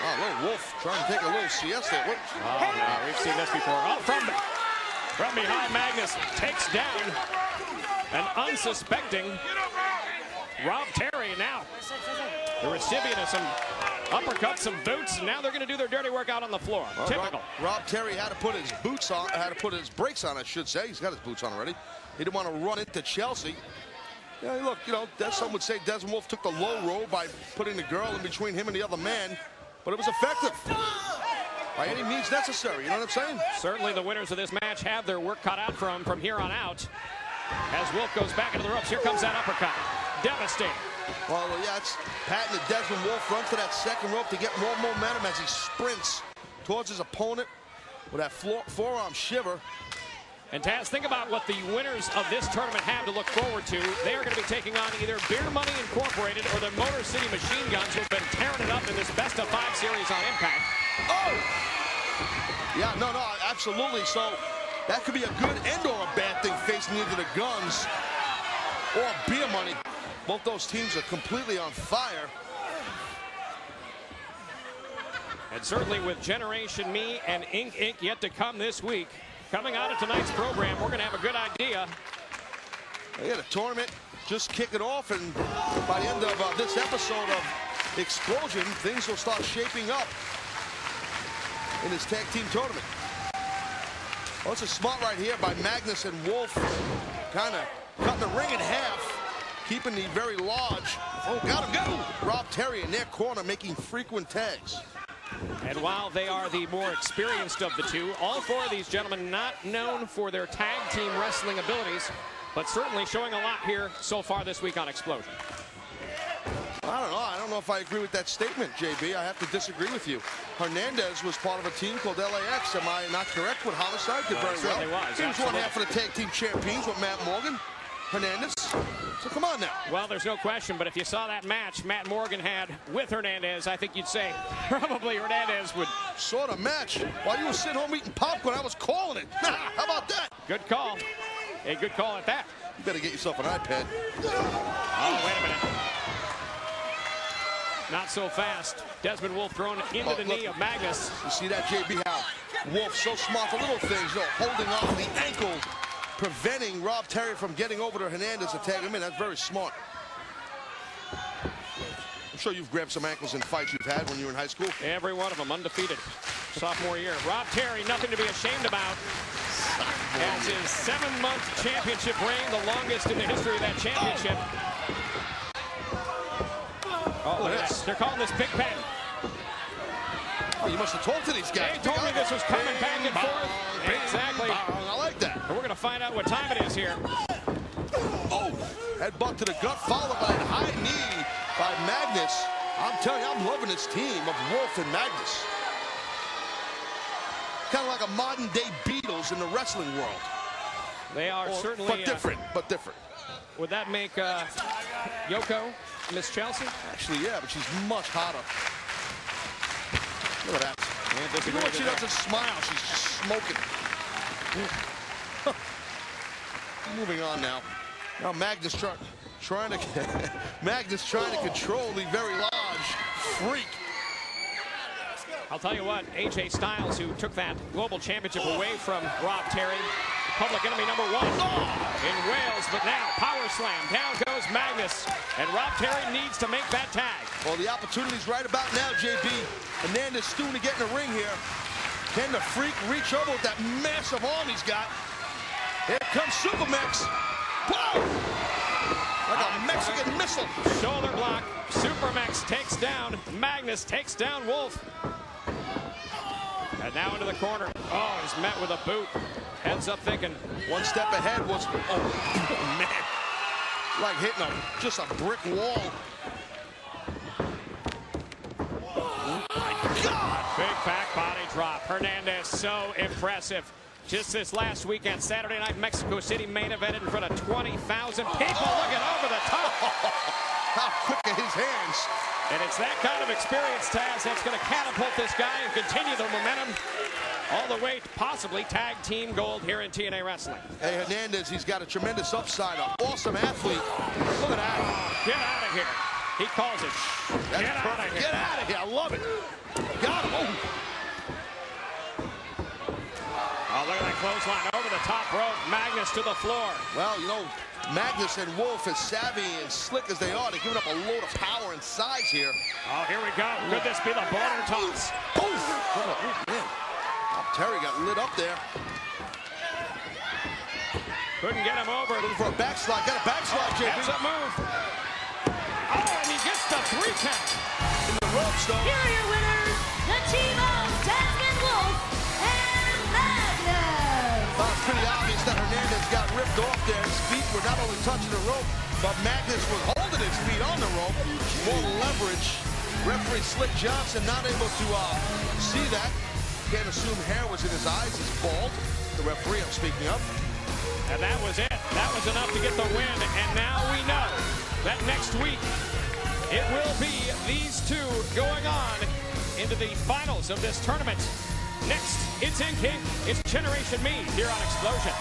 Oh, little Wolf trying to take a little siesta. What? Oh, no, we've seen this before. Oh, from behind, Magnus takes down an unsuspecting Rob Terry. Now the recipient of some uppercuts, some boots, and now they're going to do their dirty work out on the floor. Well, typical. Rob Terry had to put his boots on, had to put his brakes on, I should say. He's got his boots on already. He didn't want to run into Chelsea. Yeah, look, you know, some would say Desmond Wolfe took the low road by putting the girl in between him and the other man, but it was effective by any means necessary. You know what I'm saying? Certainly the winners of this match have their work cut out from here on out. As Wolfe goes back into the ropes, here comes that uppercut. Devastating. Well, yeah, it's patented. Desmond Wolfe runs to that second rope to get more momentum as he sprints towards his opponent with that forearm shiver. And Taz, think about what the winners of this tournament have to look forward to. They are going to be taking on either Beer Money Incorporated or the Motor City Machine Guns, who have been tearing it up in this best-of-5 series on Impact. Oh! Yeah, no, absolutely. So that could be a good and or a bad thing facing either the Guns or Beer Money. Both those teams are completely on fire. And certainly with Generation Me and Inc. yet to come this week, coming out of tonight's program, we're going to have a good idea. Yeah, the tournament just kicking off, and by the end of this episode of Xplosion, things will start shaping up in this tag team tournament. Well, it's a smart right here by Magnus and Wolfe, kind of cutting the ring in half, keeping the very large, oh, got him, go! Rob Terry in their corner making frequent tags. And while they are the more experienced of the two, all four of these gentlemen not known for their tag team wrestling abilities, but certainly showing a lot here so far this week on Xplosion. I don't know if I agree with that statement, JB. I have to disagree with you. Hernandez was part of a team called LAX. Am I not correct with Homicide? Did very well. He was one half of the tag team champions with Matt Morgan. Hernandez. So come on now. Well, there's no question, but if you saw that match Matt Morgan had with Hernandez, I think you'd say probably Hernandez would. Sort of match. While you were sitting home eating popcorn, I was calling it. How about that? Good call. A good call at that. You better get yourself an iPad. Oh, wait a minute. Not so fast. Desmond Wolfe thrown into the knee of Magnus. You see that, JB, how Wolfe so smart for little things, you know, holding on to the ankle, preventing Rob Terry from getting over to Hernandez to tag him in. That's very smart. I'm sure you've grabbed some ankles in fights you've had when you were in high school. Every one of them undefeated. Sophomore year. Rob Terry, nothing to be ashamed about. As his 7-month championship reign, the longest in the history of that championship. Oh, look at that. They're calling this Big Pen. Oh, you must have talked to these guys. They told me this was coming back and forth. Exactly. I like that. And we're going to find out what time it is here. Oh, headbutt to the gut, followed by a high knee by Magnus. I'm telling you, I'm loving this team of Wolfe and Magnus. Kind of like a modern-day Beatles in the wrestling world. They are certainly... But different, but different. Would that make Yoko Miss Chelsea? Actually, yeah, but she's much hotter. Look at that. You know what she doesn't smile, she's just smoking. Moving on now. Now Magnus trying to control the very large freak. I'll tell you what, AJ Styles, who took that global championship away from Rob Terry, public enemy #1 in Wales, but now power slam. Down goes Magnus, and Rob Terry needs to make that tag. Well, the opportunity's right about now, JB. Hernandez soon to get in the ring here. Can the freak reach over with that massive arm he's got? Here comes Supermex. Whoa! Like a Mexican missile. Shoulder block. Supermex takes down Magnus, takes down Wolfe. And now into the corner. Oh, he's met with a boot. Heads up thinking. One step ahead was, oh man. Like hitting just a brick wall. Oh my God. Big back body drop. Hernandez, so impressive. Just this last weekend, Saturday night, Mexico City main evented in front of 20,000 people looking over the top. How quick are his hands. And it's that kind of experience, Taz, that's going to catapult this guy and continue the momentum all the way to possibly tag team gold here in TNA Wrestling. Hey, Hernandez, he's got a tremendous upside, an awesome athlete. Look at that. Get out of here. He calls it. Get out of here. Get out of here. I love it. clothesline over the top rope. Magnus to the floor. Well, you know, Magnus and Wolfe, as savvy and slick as they are, they're giving up a load of power and size here. Oh, here we go. Could this be the border toss? Oh, man. Terry got lit up there. Couldn't get him over. Looking for a backslide. Got a backslide, JB. That's a move. Oh, and he gets the 3 count. In the ropes, though. Here are your winners, the team of Desmond Wolfe and Magnus. Well, it's pretty obvious that Hernandez got ripped off there. His feet were not only touching the rope, but Magnus was holding his feet on the rope. More leverage. Referee Slick Johnson not able to see that. Can't assume hair was in his eyes. He's bald. The referee I'm speaking of. And that was it. That was enough to get the win. And now we know that next week it will be these two going on into the finals of this tournament. Next, it's in King. It's Generation Me here on Xplosion.